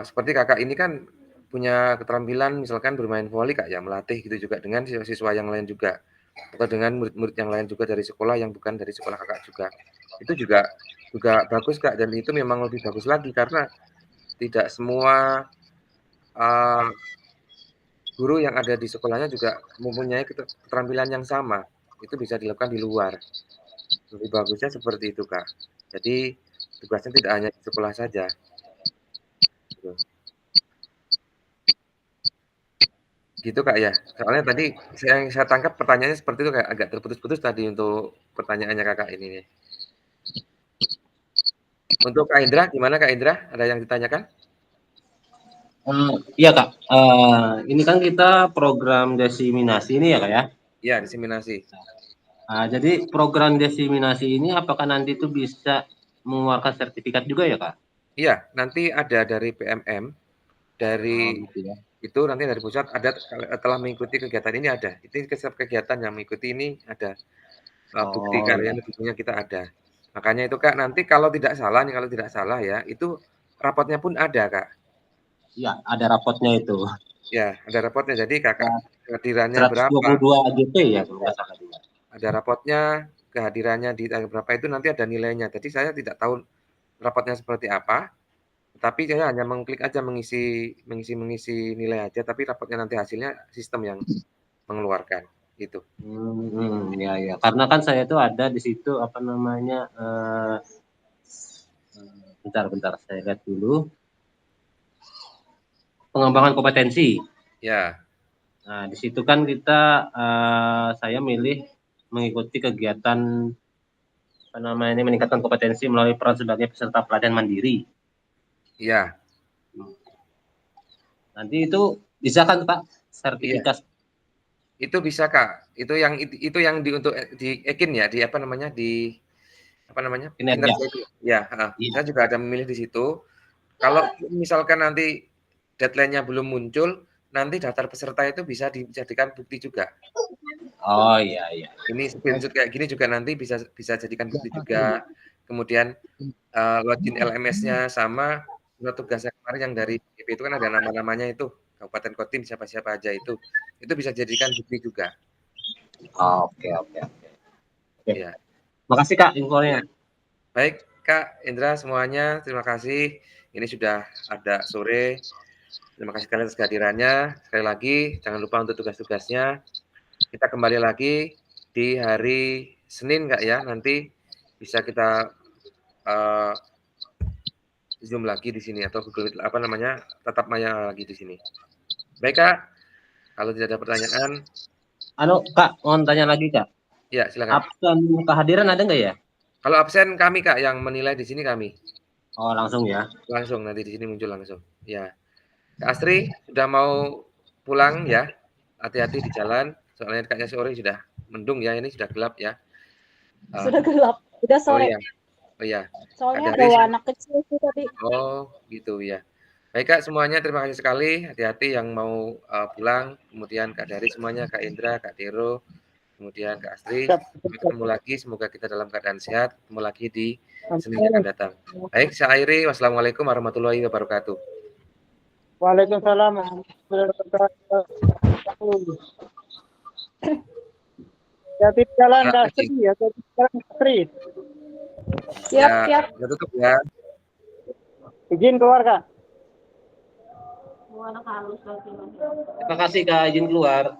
seperti Kakak ini kan punya keterampilan misalkan bermain voli Kak ya, melatih gitu juga dengan siswa yang lain juga, atau dengan murid-murid yang lain juga dari sekolah yang bukan dari sekolah Kakak juga. Itu juga bagus Kak, dan itu memang lebih bagus lagi karena tidak semua guru yang ada di sekolahnya juga mempunyai keterampilan yang sama. Itu bisa dilakukan di luar. Lebih bagusnya seperti itu Kak. Jadi tugasnya tidak hanya di sekolah saja. Gitu Kak ya. Soalnya tadi saya tangkap pertanyaannya seperti itu kayak agak terputus-putus tadi untuk pertanyaannya Kakak ini nih. Untuk Kak Indra, gimana Kak Indra? Ada yang ditanyakan? Iya Kak. Ini kan kita program diseminasi ini ya Kak ya? Iya, diseminasi. Jadi program diseminasi ini apakah nanti itu bisa mengeluarkan sertifikat juga ya Kak? Iya, nanti ada dari PMM, dari gitu ya. itu nanti dari pusat ada telah mengikuti kegiatan ini ada. Itu kegiatan yang mengikuti ini ada. Bukti karyanya bukunya kita ada. Makanya itu Kak, nanti kalau tidak salah ya, itu rapotnya pun ada Kak. Iya, ada rapotnya itu. Ya, ada rapotnya. Jadi Kakak kehadirannya 122 berapa? AGP ya kalau nggak salah juga. Ada rapotnya, kehadirannya di tanggal berapa itu nanti ada nilainya. Jadi saya tidak tahu rapotnya seperti apa, tapi saya hanya mengklik aja mengisi nilai aja, tapi rapotnya nanti hasilnya sistem yang mengeluarkan itu. Ya. Karena kan saya itu ada di situ apa namanya? Bentar saya lihat dulu. Pengembangan kompetensi. Ya. Nah, di situ kan kita saya milih mengikuti kegiatan apa namanya meningkatkan kompetensi melalui peran sebagai peserta pelatihan mandiri. Iya. Nanti itu bisa kan Pak sertifikat? Iya. Itu bisa Kak. Itu yang untuk di Ekin ya, di apa namanya? Di apa namanya? Kinerja. Ya, saya juga ada memilih di situ. Kalau misalkan nanti deadline-nya belum muncul, nanti daftar peserta itu bisa dijadikan bukti juga. Oh iya iya. Ini screenshot kayak gini juga nanti bisa jadikan bukti juga. Kemudian login LMS-nya sama surat tugasnya kemarin yang dari BP itu kan ada nama-namanya itu, Kabupaten Kodim siapa-siapa aja itu bisa jadikan bukti juga. Oke. Iya. Makasih Kak infonya. Baik Kak Indra semuanya, terima kasih. Ini sudah ada sore. Terima kasih sekali atas kehadirannya. Sekali lagi jangan lupa untuk tugas-tugasnya. Kita kembali lagi di hari Senin Kak ya. Nanti bisa kita Zoom lagi di sini atau Google Meet, tatap maya lagi di sini. Baik Kak, kalau tidak ada pertanyaan. Kak, mau tanya lagi Kak. Ya silakan. Absen kehadiran ada nggak ya? Kalau absen kami Kak, yang menilai di sini kami. Oh langsung ya? Langsung nanti di sini muncul langsung. Ya. Kak Astri sudah mau pulang ya? Hati-hati di jalan. Soalnya kayaknya sore sudah mendung ya, ini sudah gelap ya. Sudah gelap, udah sore. Oh iya. Soalnya bawa anak kecil sih tadi. Oh gitu ya. Baik Kak semuanya, terima kasih sekali. Hati-hati yang mau pulang. Kemudian Kak Dari semuanya, Kak Indra, Kak Dero, kemudian Kak Astri. Ketemu lagi, semoga kita dalam keadaan sehat. Ketemu lagi di Senin yang akan datang. Baik, saya akhiri. Wassalamualaikum warahmatullahi wabarakatuh. Waalaikumsalam warahmatullahi wabarakatuh. Hati jalan Kak Astri ya, hati jalan Kak Astri. Siap. Ya tutup ya. Izin keluar Kak. Terima kasih Kak, izin keluar.